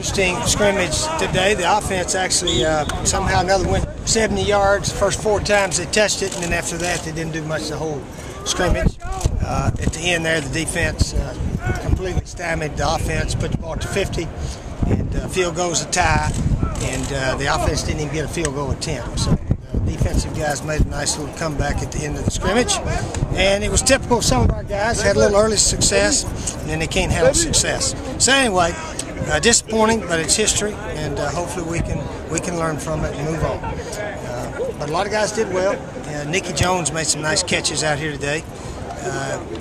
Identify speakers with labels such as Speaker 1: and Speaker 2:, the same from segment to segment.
Speaker 1: interesting scrimmage today. The offense actually somehow another went 70 yards. The first 4 times they touched it, and then after that they didn't do much the whole scrimmage. At the end there, the defense completely stymied the offense, put the ball to 50, and field goal's a tie, and the offense didn't even get a field goal attempt. So the defensive guys made a nice little comeback at the end of the scrimmage, and it was typical of some of our guys. Had a little early success, and then they can't handle success. So anyway, disappointing, but it's history, and hopefully we can learn from it and move on. But a lot of guys did well. Nicky Jones made some nice catches out here today.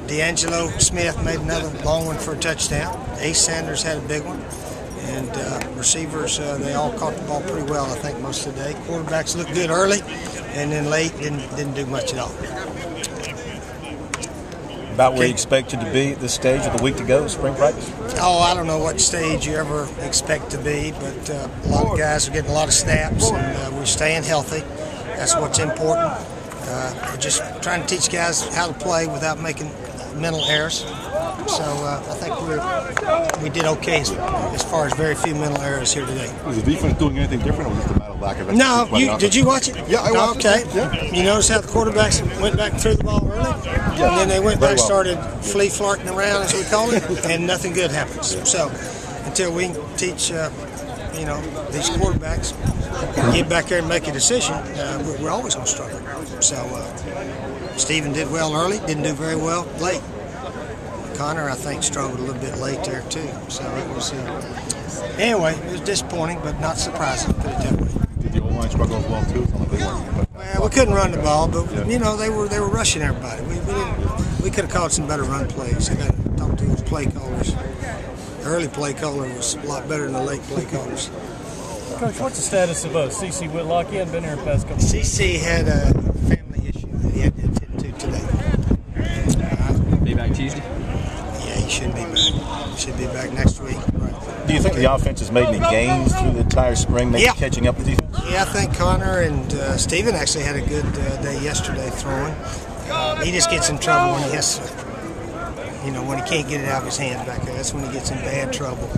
Speaker 1: D'Angelo Smith made another long one for a touchdown. Ace Sanders had a big one. And receivers, they all caught the ball pretty well, I think, most of the day. Quarterbacks looked good early, and then late didn't do much at all.
Speaker 2: About where you expected to be at this stage of the week to go, spring practice?
Speaker 1: Oh, I don't know what stage you ever expect to be, but a lot of guys are getting a lot of snaps, and we're staying healthy. That's what's important. We're just trying to teach guys how to play without making mental errors. So I think we did okay as far as very few mental errors here today.
Speaker 3: Was the defense doing anything different, or was it a matter of lack of execution?
Speaker 1: No, did you watch it?
Speaker 3: Yeah, I watched it.
Speaker 1: Yeah. You notice how the quarterbacks went back and threw the ball early? Yeah. And then they went back and started flea-flarting around, as we call it, and nothing good happens. So until we can teach these quarterbacks get back there and make a decision, we're always going to struggle. So Stephen did well early, didn't do very well late. Connor, I think, struggled a little bit late there too. So it was anyway, it was disappointing, but not surprising. Put it that way.
Speaker 3: Did the O-line struggle as well too?
Speaker 1: Well, we couldn't run the ball, but they were rushing everybody. We could have called some better run plays. I got to talk to those play callers. The early play caller was a lot better than the late play callers.
Speaker 4: Coach, what's the status of C.C. Whitlock? He hadn't been here the past couple of weeks.
Speaker 1: C.C. had a family issue that he had to attend to today.
Speaker 5: Be back Tuesday?
Speaker 1: Yeah, he should be back. He should be back next week. Right.
Speaker 2: Do you think the offense has made any gains through the entire spring, maybe catching up with defense?
Speaker 1: Yeah, I think Connor and Stephen actually had a good day yesterday throwing. He just gets in trouble when he has to, when he can't get it out of his hands back there. That's when he gets in bad trouble.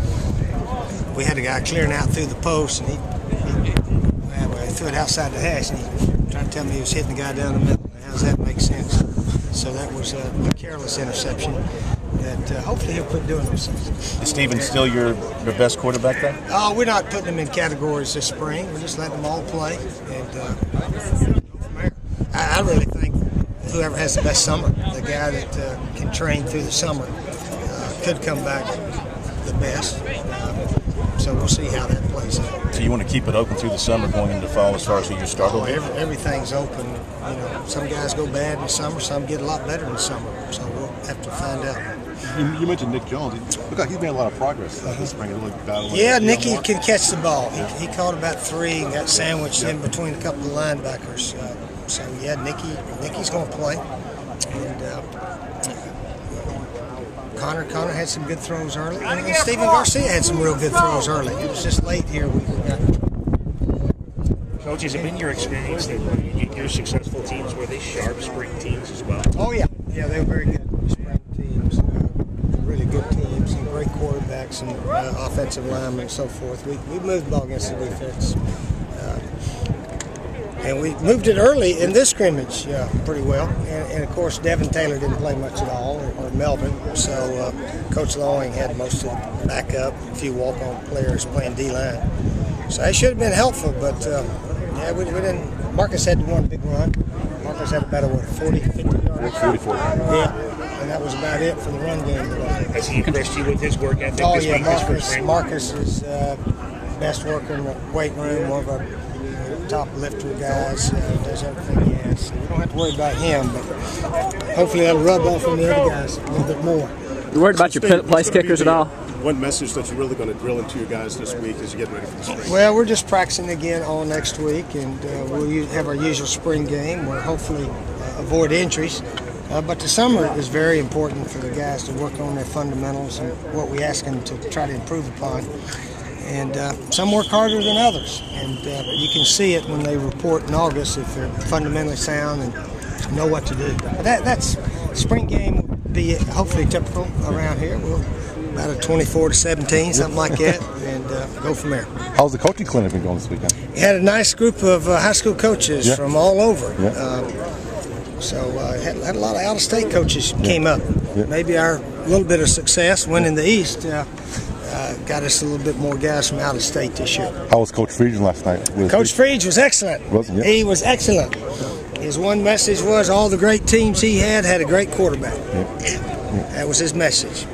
Speaker 1: We had a guy clearing out through the post, and he threw it outside the hash, and he tried to tell me he was hitting the guy down the middle. How does that make sense? So that was a careless interception that hopefully he'll quit doing those things.
Speaker 2: Is Stephen still your best quarterback then?
Speaker 1: Oh, we're not putting them in categories this spring. We're just letting them all play. And from there, I really think whoever has the best summer, the guy that can train through the summer, could come back the best. So we'll see how that plays out.
Speaker 2: So you want to keep it open through the summer going into fall as far as who you're starting?
Speaker 1: Everything's open. Some guys go bad in the summer, some get a lot better in the summer. So we'll have to find out.
Speaker 3: You mentioned Nick Jones. Look like he's made a lot of progress this spring.
Speaker 1: Yeah, Nicky can catch the ball. He caught about 3 and got sandwiched in between a couple of linebackers. So yeah, Nicky's going to play. And Connor had some good throws early, and Stephen Garcia had some real good throws early. It was just late here.
Speaker 6: Coach, has it been your experience that your successful teams were they sharp spring teams as well?
Speaker 1: Oh yeah, they were very good spring teams, really good teams, and great quarterbacks and offensive linemen and so forth. We moved the ball against the defense. And we moved it early in this scrimmage pretty well. And of course, Devin Taylor didn't play much at all, or Melvin. So Coach Lawing had most of the backup, a few walk-on players playing D-line. So it should have been helpful, but we didn't. Marcus had one big run. Marcus had about 40, 50 yards.
Speaker 3: 44.
Speaker 1: Yeah, and that was about it for the run game today.
Speaker 6: Has he impressed you with his work ethic?
Speaker 1: Oh yeah, Marcus is best worker in the weight room, one of our top lifter guys, does everything he has. So we don't have to worry about him, but hopefully that'll rub off on the other guys a little bit more.
Speaker 5: You worried about your place kickers at all?
Speaker 3: One message that you're really going to drill into your guys this week as you get ready for the spring?
Speaker 1: Well, we're just practicing again all next week, and we'll have our usual spring game where hopefully avoid injuries. But the summer is very important for the guys to work on their fundamentals and what we ask them to try to improve upon. And some work harder than others, and you can see it when they report in August if they're fundamentally sound and know what to do. But that's spring game will be hopefully typical around here. about a 24-17, something like that, and go from there.
Speaker 7: How's the coaching clinic been going this weekend?
Speaker 1: We had a nice group of high school coaches from all over. Had a lot of out-of-state coaches came up. Maybe our little bit of success winning the East got us a little bit more guys from out of state this year.
Speaker 7: How was Coach Friedgen last night?
Speaker 1: Coach Friedgen was excellent. He was excellent. His one message was all the great teams he had a great quarterback. That was his message.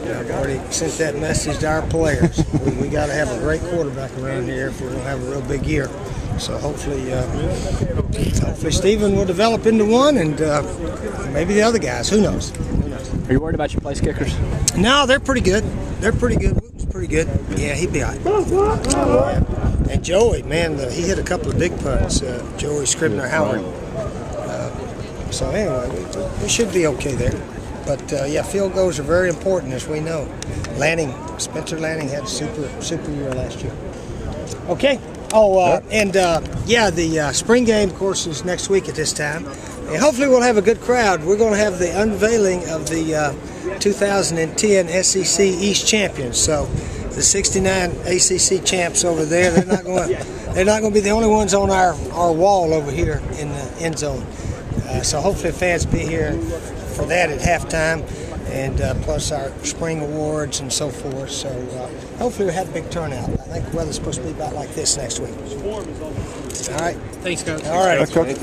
Speaker 1: I've already sent that message to our players. we got to have a great quarterback around here if we're going to have a real big year. So hopefully Stephen will develop into one, and maybe the other guys. Who knows?
Speaker 5: Are you worried about your place kickers?
Speaker 1: No, they're pretty good. They're pretty good. Wooten's pretty good. Yeah, he'd be all right. And Joey, man, he hit a couple of big punts. Joey Scribner Howard. So anyway, we should be okay there. But field goals are very important, as we know. Spencer Lanning had a super year last year. Okay. The spring game, of course, is next week at this time. And hopefully we'll have a good crowd. We're going to have the unveiling of the 2010 SEC East champions. So the 69 ACC champs over there, they're not going to be the only ones on our wall over here in the end zone. So hopefully fans be here for that at halftime, and plus our spring awards and so forth. So hopefully we'll have a big turnout. I think the weather's supposed to be about like this next week. All right.
Speaker 4: Thanks, Coach.
Speaker 1: All right.
Speaker 7: Thanks, Coach.